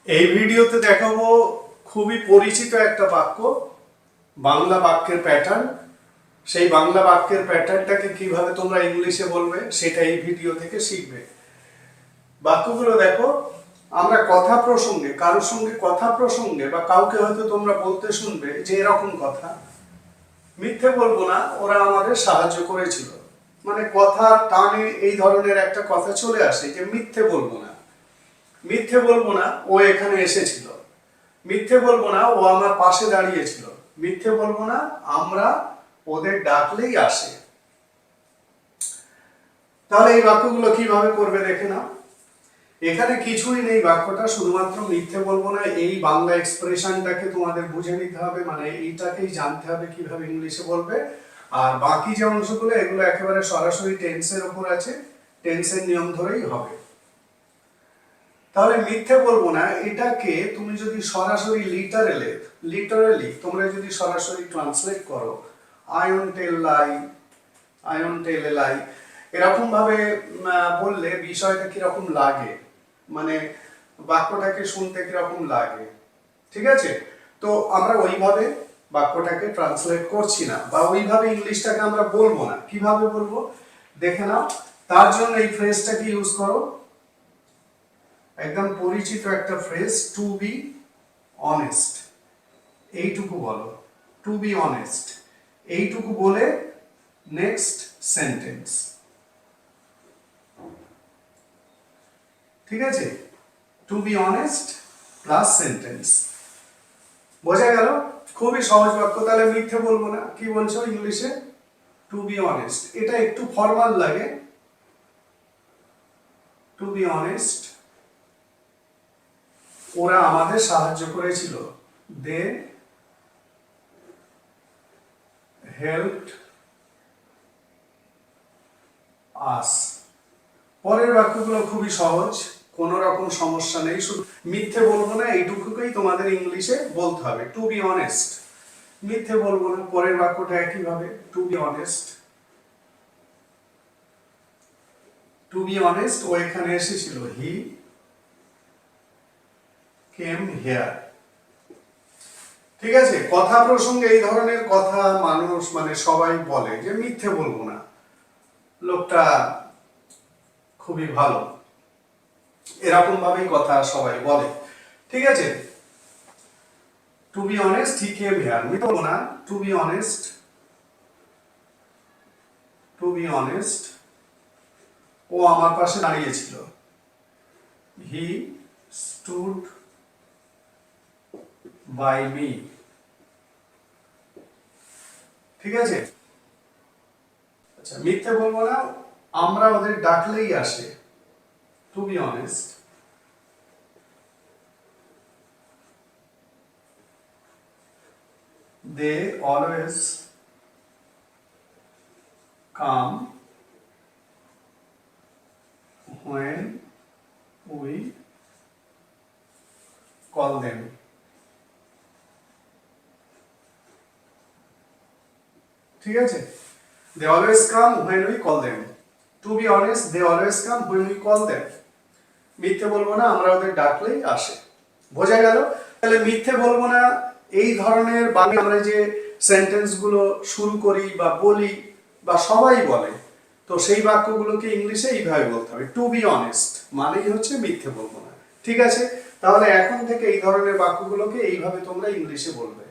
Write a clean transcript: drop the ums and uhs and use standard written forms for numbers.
এই ভিডিওতে দেখাবো খুবই পরিচিত একটা বাক্য, বাংলা বাক্যের প্যাটার্ন। সেই বাংলা বাক্যের প্যাটার্নটাকে কিভাবে তোমরা ইংলিশে বলবে সেটা এই ভিডিও থেকে শিখবে। বাক্যগুলো দেখো, আমরা কথা প্রসঙ্গে, কারোর সঙ্গে কথা প্রসঙ্গে বা কাউকে হয়তো তোমরা বলতে শুনবে যে এরকম কথা, মিথ্যে বলবো না, ওরা আমাদের সাহায্য করেছিল। মানে কথার টানে এই ধরনের একটা কথা চলে আসে যে মিথ্যে বলবো না, মিথ্যে বলবো না ও এখানে এসেছিল, মিথ্যে বলবো না ও আমার পাশে দাঁড়িয়েছিল, মিথ্যে বলবো না আমরা ওদের ডাকলেই আসে। তাহলে এই বাক্যগুলো কিভাবে করবে দেখে নাও। এখানে কিছুই নেই, বাক্যটা শুধুমাত্র মিথ্যে বলবো না এই বাংলা এক্সপ্রেশনটাকে তোমাদের বুঝে নিতে হবে, মানে এইটাকেই জানতে হবে কিভাবে ইংলিশে বলবে। আর বাকি যে অংশগুলো এগুলো একেবারে সরাসরি টেন্সের উপর আছে, টেন্সের নিয়ম ধরেই হবে। তাহলে মিথ্যে বলবো না এটাকে তুমি যদি সরাসরি লিটারালি তোমরা যদি সরাসরি ট্রান্সলেট করো, I won't tell lie, I won't tell a lie, এরকম ভাবে বললে বিষয়টা কিরকম লাগে, মানে বাক্যটাকে শুনতে কিরকম লাগে, ঠিক আছে? তো আমরা ওইভাবে বাক্যটাকে ট্রান্সলেট করছি না, বা ওইভাবে ইংলিশটাকে আমরা বলবো না। কিভাবে বলবো দেখে নাও। তার জন্য এই ফ্রেজটাকে ইউজ করো, একদম পরিচিত একটা ফ্রেজ, টু বি অনেস্ট। এইটুকু বলো, টু বি অনেস্ট, এইটুকু বলে নেক্সট সেন্টেন্স, ঠিক আছে? To be honest plus sentence, বোঝা গেল? খুবই সহজ বাক্য। তাহলে মিথ্যে বলবো না, কি বলছো ইংলিশে? To be honest. এটা একটু ফর্মাল লাগে, টু বি অনেস্ট ওরা আমাদের সাহায্য করেছিল, দে হেল্পড আস। পরের বাক্যগুলো খুবই সহজ, কোনো রকম সমস্যা নেই, শুধু মিথ্যে বলবো না এইটুকুকেই তোমাদের ইংলিশে বলতে হবে, টু বি অনেস্ট। মিথ্যে বলবো না, পরের বাক্যটা একইভাবে, to be honest. To be honest ও এখানে এসেছিল, হি কেম হিয়ার, ঠিক আছে? কথা প্রসঙ্গে এই ধরনের কথা মানুষ মানে সবাই বলে যে মিথ্যে বলবো না, লোকটা খুবই ভালো, এরকম ভাবেই কথা সবাই বলে, ঠিক আছে? To be honest he came here, মিথ্যে বলবো না, to be honest, to be honest ও আমার পাশে দাঁড়িয়েছিল, হি স্টুড বাই মি, ঠিক আছে? আচ্ছা, মিথ্যে বলবো না আমরা ওদের ডাকলেই আসে, to be honest they always come when we call them, ঠিক আছে? they always come when we call them, to be honest they always come when we call them, মিথ্যে বলবো না আমরা ওদের ডাকলেই আসে, বোঝা গেল? তাহলে মিথ্যে বলবো না এই ধরনের বাংলা আমরা যে সেন্টেন্স গুলো শুরু করি বা বলি বা সবাই বলে, তো সেই বাক্যগুলোকে ইংলিশে এইভাবে বলতে হবে, টু বি অনেস্ট মানেই হচ্ছে মিথ্যে বলবো না, ঠিক আছে? তাহলে এখন থেকে এই ধরনের বাক্যগুলোকে এইভাবে তোমরা ইংলিশে বলবে।